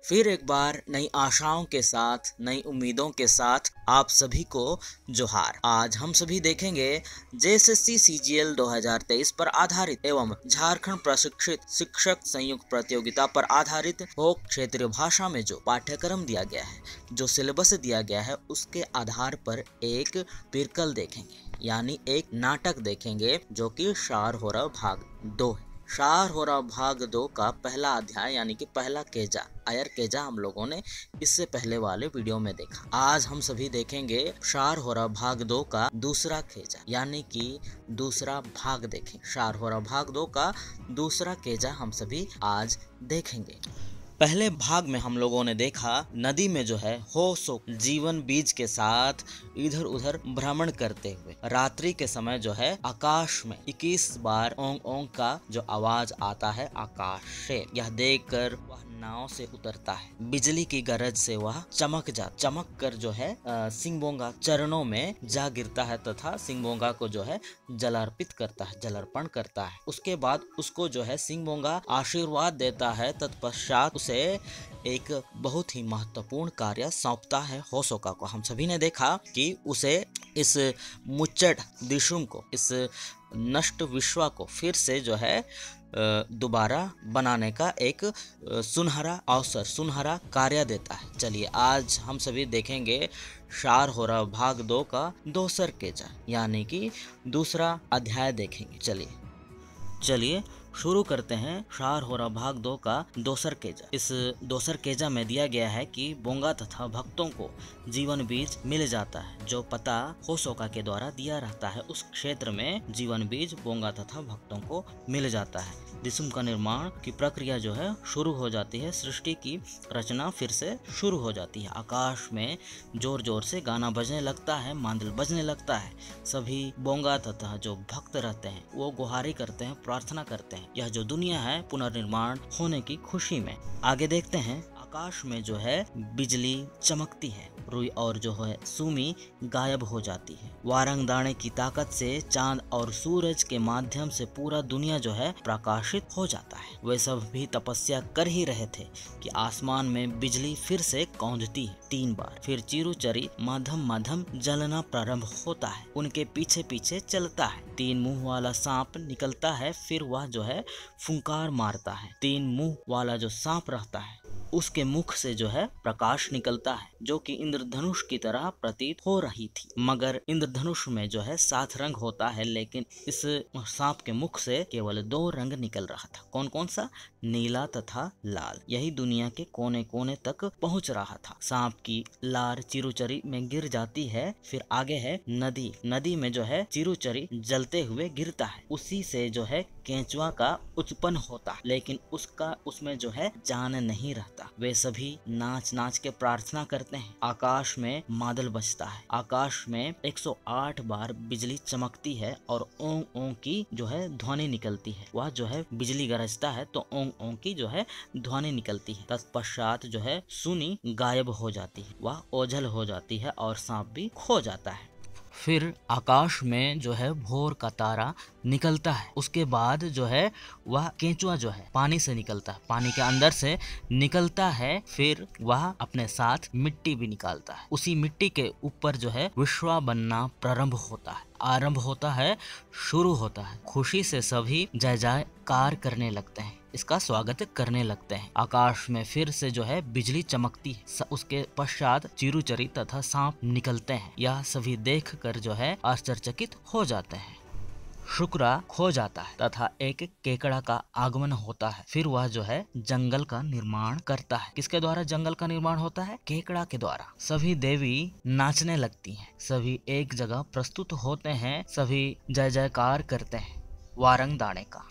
फिर एक बार नई आशाओं के साथ, नई उम्मीदों के साथ आप सभी को जोहार। आज हम सभी देखेंगे जेएसएससी सीजीएल 2023 पर आधारित एवं झारखंड प्रशिक्षित शिक्षक संयुक्त प्रतियोगिता पर आधारित हो क्षेत्रीय भाषा में जो पाठ्यक्रम दिया गया है, जो सिलेबस दिया गया है, उसके आधार पर एक पिरकल देखेंगे, यानी एक नाटक देखेंगे जो कि शार हो रहा भाग 2 है। शार हो रहा भाग 2 का पहला अध्याय यानी कि पहला केजा, आयर केजा हम लोगों ने इससे पहले वाले वीडियो में देखा। आज हम सभी देखेंगे शार हो रहा भाग 2 का दूसरा केजा, यानी कि दूसरा भाग देखेंगे। शार हो रहा भाग 2 का दूसरा केजा हम सभी आज देखेंगे। पहले भाग में हम लोगों ने देखा नदी में जो है हो सो जीवन बीज के साथ इधर उधर भ्रमण करते हुए रात्रि के समय जो है आकाश में 21 बार ओंग ओंग का जो आवाज आता है आकाश से, यह देखकर वह नाव से उतरता है। बिजली की गरज से वह चमक कर जो है सिंगबोंगा चरणों में जा गिरता है तथा सिंगबोंगा को जो है जलार्पित करता है, जलार्पण करता है। उसके बाद उसको जो है सिंगबोंगा आशीर्वाद देता है। तत्पश्चात उसे एक बहुत ही महत्वपूर्ण कार्य सौंपता है होसोका को। हम सभी ने देखा कि उसे इस मुच्चड़ दिशुम को, इस नष्ट विश्व को फिर से जो है दोबारा बनाने का एक सुनहरा अवसर, सुनहरा कार्य देता है। चलिए आज हम सभी देखेंगे शार हो रहा भाग 2 का दोसर केजा, यानी कि दूसरा अध्याय देखेंगे। चलिए शुरू करते हैं शार हो रहा भाग 2 का दोसर केजा। इस दोसर केजा में दिया गया है कि बोंगा तथा भक्तों को जीवन बीज मिल जाता है। जो पता होसोका के द्वारा दिया रहता है उस क्षेत्र में जीवन बीज बोंगा तथा भक्तों को मिल जाता है। दिसुम का निर्माण की प्रक्रिया जो है शुरू हो जाती है। सृष्टि की रचना फिर से शुरू हो जाती है। आकाश में जोर जोर से गाना बजने लगता है, मांदल बजने लगता है। सभी बोंगा तथा जो भक्त रहते हैं वो गुहारी करते हैं, प्रार्थना करते हैं, यह जो दुनिया है पुनर्निर्माण होने की खुशी में। आगे देखते हैं आकाश में जो है बिजली चमकती है, रुई और जो है सुमी गायब हो जाती है। वारंग दाने की ताकत से चांद और सूरज के माध्यम से पूरा दुनिया जो है प्रकाशित हो जाता है। वे सब भी तपस्या कर ही रहे थे कि आसमान में बिजली फिर से कौंधती है 3 बार। फिर चिरुचरी माध्यम माध्यम जलना प्रारंभ होता है, उनके पीछे पीछे चलता है। 3 मुंह वाला सांप निकलता है, फिर वह जो है फुंकार मारता है। 3 मुंह वाला जो सांप रहता है उसके मुख से जो है प्रकाश निकलता है, जो कि इंद्रधनुष की तरह प्रतीत हो रही थी। मगर इंद्रधनुष में जो है 7 रंग होता है, लेकिन इस सांप के मुख से केवल 2 रंग निकल रहा था। कौन कौन सा? नीला तथा लाल। यही दुनिया के कोने कोने तक पहुंच रहा था। सांप की लार चिरुचरी में गिर जाती है। फिर आगे है नदी। नदी में जो है चिरुचरी जलते हुए गिरता है, उसी से जो है केंचुआ का उत्पन्न होता है, लेकिन उसमें जो है जान नहीं रहता। वे सभी नाच नाच के प्रार्थना करते हैं। आकाश में मादल बजता है। आकाश में 108 बार बिजली चमकती है और ओंग ओंग की जो है ध्वनि निकलती है। वह जो है बिजली गरजता है तो ओंग ओंग की जो है ध्वनि निकलती है। तत्पश्चात जो है सुनी गायब हो जाती है, वह ओझल हो जाती है और सांप भी खो जाता है। फिर आकाश में जो है भोर का तारा निकलता है। उसके बाद जो है वह केंचुआ जो है पानी से निकलता है, पानी के अंदर से निकलता है। फिर वह अपने साथ मिट्टी भी निकालता है। उसी मिट्टी के ऊपर जो है विश्व बनना प्रारंभ होता है, आरंभ होता है, शुरू होता है। खुशी से सभी जय जयकार करने लगते हैं, इसका स्वागत करने लगते हैं। आकाश में फिर से जो है बिजली चमकती है। उसके पश्चात चिरुचरी तथा सांप निकलते हैं। यह सभी देख कर जो है आश्चर्यचकित हो जाते हैं। शुक्रा खो जाता है तथा एक केकड़ा का आगमन होता है। फिर वह जो है जंगल का निर्माण करता है। किसके द्वारा जंगल का निर्माण होता है? केकड़ा के द्वारा। सभी देवी नाचने लगती हैं, सभी एक जगह प्रस्तुत होते हैं, सभी जय जयकार करते हैं वारंग दाने का।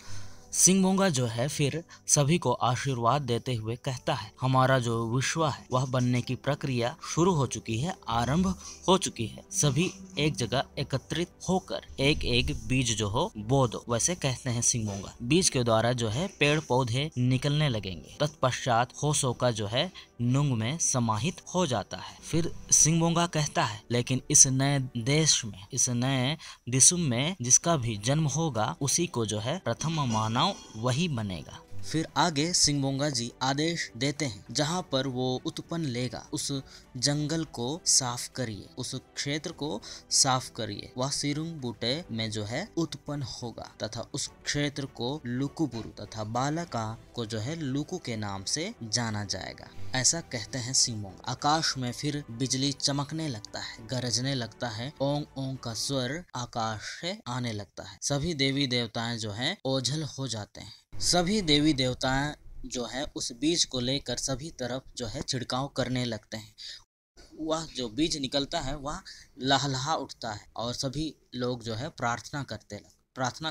सिंगबोंगा जो है फिर सभी को आशीर्वाद देते हुए कहता है, हमारा जो विश्व है वह बनने की प्रक्रिया शुरू हो चुकी है, आरंभ हो चुकी है। सभी एक जगह एकत्रित होकर एक एक बीज जो हो बो दो, वैसे कहते हैं सिंगबोंगा। बीज के द्वारा जो है पेड़ पौधे निकलने लगेंगे। तत्पश्चात होसोका जो है नुंग में समाहित हो जाता है। फिर सिंगबोंगा कहता है, लेकिन इस नए देश में, इस नए दिसुम में जिसका भी जन्म होगा उसी को जो है प्रथम मानव वही बनेगा। फिर आगे सिंगमोंगा जी आदेश देते हैं, जहाँ पर वो उत्पन्न लेगा उस जंगल को साफ करिए, उस क्षेत्र को साफ करिए। वह सिरुंग बूटे में जो है उत्पन्न होगा तथा उस क्षेत्र को लुकुबुरु तथा बालका को जो है लुकु के नाम से जाना जाएगा। ऐसा कहते हैं सिंगमोंगा। आकाश में फिर बिजली चमकने लगता है, गरजने लगता है, ओंग ओंग का स्वर आकाश से आने लगता है। सभी देवी देवताएं जो हैं ओझल हो जाते हैं। सभी देवी देवताएं जो है उस बीज को लेकर सभी तरफ जो है छिड़काव करने लगते हैं। वह जो बीज निकलता है वह लहलहा उठता है और सभी लोग जो है प्रार्थना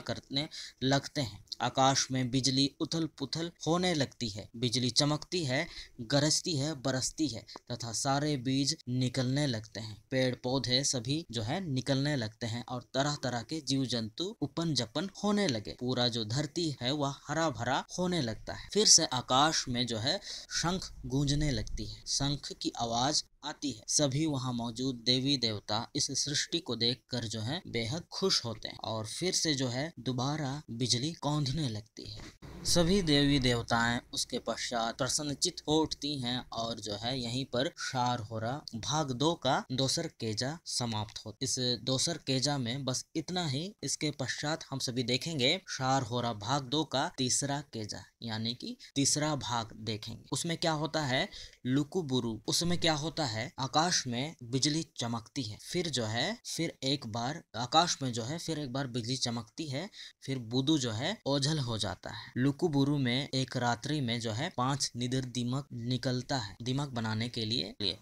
करने लगते हैं। आकाश में बिजली उथल पुथल होने लगती है, बिजली चमकती है, गरजती है, बरसती है तथा सारे बीज निकलने लगते हैं। पेड़ पौधे सभी जो है निकलने लगते हैं और तरह तरह के जीव जंतु उपन जपन होने लगे। पूरा जो धरती है वह हरा भरा होने लगता है। फिर से आकाश में जो है शंख गूंजने लगती है, शंख की आवाज आती है। सभी वहाँ मौजूद देवी देवता इस सृष्टि को देखकर जो है बेहद खुश होते हैं और फिर से जो है दोबारा बिजली कौंधने लगती है। सभी देवी देवताएं उसके पश्चात प्रसन्नचित हो उठती हैं और जो है यहीं पर शार हो रहा भाग 2 का दोसर केजा समाप्त हो। इस दोसर केजा में बस इतना ही। इसके पश्चात हम सभी देखेंगे शार हो रहा भाग 2 का तीसरा केजा, यानी कि तीसरा भाग देखेंगे। उसमें क्या होता है, लुकुबुरु, उसमें क्या होता है, आकाश में बिजली चमकती है। फिर जो है फिर एक बार आकाश में जो है फिर एक बार बिजली चमकती है, फिर बुदू जो है ओझल हो जाता है। लुकुबुरु में एक रात्रि में जो है 5 निडर दिमक निकलता है दिमक बनाने के लिए।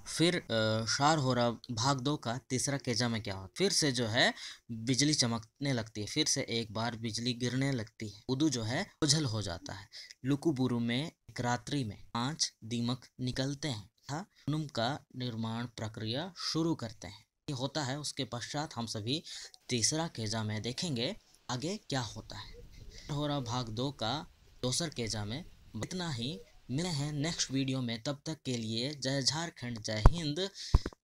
फिर शार हो रहा भाग 2 का तीसरा केजा में क्या होता, फिर से जो है बिजली चमकने लगती है, फिर से एक बार बिजली गिरने लगती है, बुदू जो है ओझल हो जाता है। लुकुबुरु में एक रात्रि में 5 दिमक निकलते हैं तथा हुनुम का निर्माण प्रक्रिया शुरू करते हैं। ये होता है। उसके पश्चात हम सभी तीसरा केजा में देखेंगे आगे क्या होता है। हो रहा भाग 2 का दोसर केजा में इतना ही। मिले हैं नेक्स्ट वीडियो में, तब तक के लिए जय झारखंड, जय हिंद।